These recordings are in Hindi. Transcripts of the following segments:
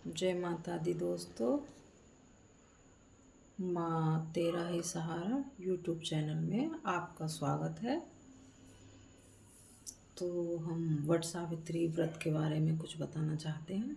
जय माता दी दोस्तों। माँ तेरा ही सहारा यूट्यूब चैनल में आपका स्वागत है। तो हम वट सावित्री व्रत के बारे में कुछ बताना चाहते हैं।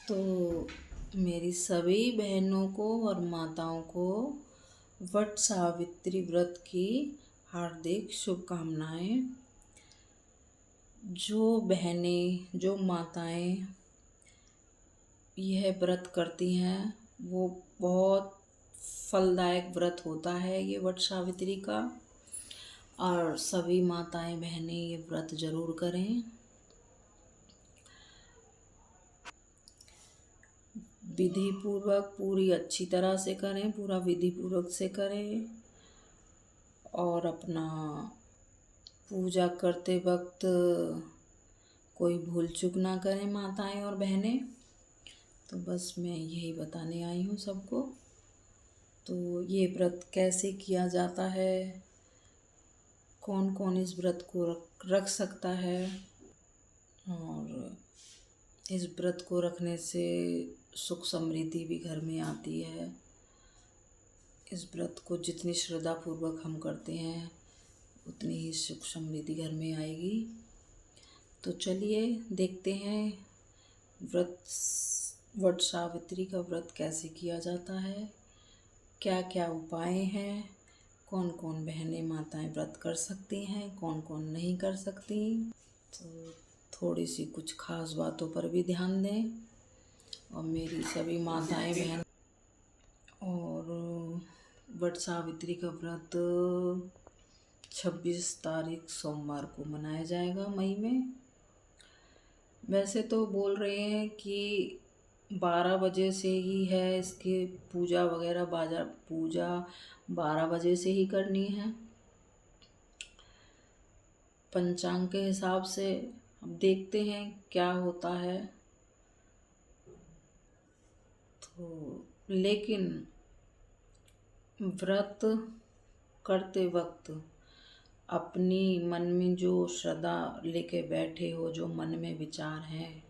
तो मेरी सभी बहनों को और माताओं को वट सावित्री व्रत की हार्दिक शुभकामनाएं। जो बहनें, जो माताएं यह व्रत करती हैं वो बहुत फलदायक व्रत होता है ये वट सावित्री का, और सभी माताएं बहनें ये व्रत ज़रूर करें। विधि पूर्वक पूरी अच्छी तरह से करें, पूरा विधि पूर्वक से करें, और अपना पूजा करते वक्त कोई भूल चूक ना करें माताएं और बहनें। तो बस मैं यही बताने आई हूँ सबको। तो ये व्रत कैसे किया जाता है, कौन कौन इस व्रत को रख सकता है, और इस व्रत को रखने से सुख समृद्धि भी घर में आती है। इस व्रत को जितनी श्रद्धा पूर्वक हम करते हैं उतनी ही सुख समृद्धि घर में आएगी। तो चलिए देखते हैं वट सावित्री का व्रत कैसे किया जाता है, क्या क्या उपाय हैं, कौन कौन बहनें माताएं व्रत कर सकती हैं, कौन कौन नहीं कर सकती। तो थोड़ी सी कुछ खास बातों पर भी ध्यान दें, और मेरी सभी माताएं बहन। और वट सावित्री का व्रत 26 तारीख सोमवार को मनाया जाएगा मई में। वैसे तो बोल रहे हैं कि 12 बजे से ही है इसकी पूजा वगैरह, पूजा 12 बजे से ही करनी है पंचांग के हिसाब से। अब देखते हैं क्या होता है। तो लेकिन व्रत करते वक्त अपनी मन में जो श्रद्धा लेके बैठे हो, जो मन में विचार हैं,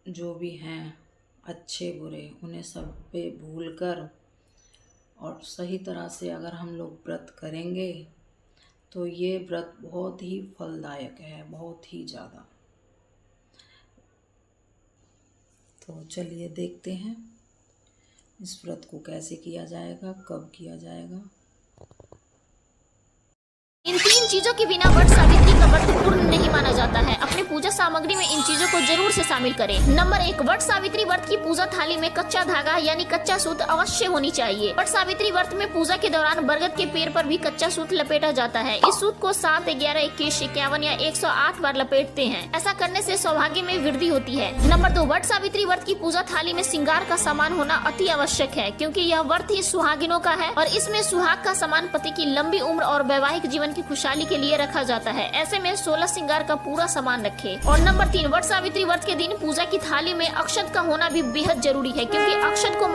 जो भी हैं अच्छे बुरे, उन्हें सब पे भूल कर और सही तरह से अगर हम लोग व्रत करेंगे तो ये व्रत बहुत ही फलदायक है, बहुत ही ज़्यादा। तो चलिए देखते हैं इस व्रत को कैसे किया जाएगा, कब किया जाएगा। इन 3 चीजों के बिना वट सावित्री का व्रत पूर्ण नहीं माना जाता है। अपने पूजा सामग्री में इन चीजों को जरूर से शामिल करें। नंबर 1, वट सावित्री व्रत की पूजा थाली में कच्चा धागा यानी कच्चा सूत अवश्य होनी चाहिए। वट सावित्री व्रत में पूजा के दौरान बरगद के पेड़ पर भी कच्चा सूत लपेटा जाता है। इस सूत को 7, 11, 21, 51 या 108 बार लपेटते हैं। ऐसा करने से सौभाग्य में वृद्धि होती है। नंबर 2, वट सावित्री व्रत की पूजा थाली में श्रृंगार का सामान होना अति आवश्यक है, क्योंकि यह व्रत ही सुहागिनों का है और इसमें सुहाग का सामान पति की लंबी उम्र और वैवाहिक जीवन की खुशहाली के लिए रखा जाता है। ऐसे में 16 श्रृंगार का पूरा सामान रखें। और नंबर 3, वट सावित्री व्रत के दिन पूजा की थाली में अक्षत का होना भी बेहद जरूरी है, क्योंकि अक्षत को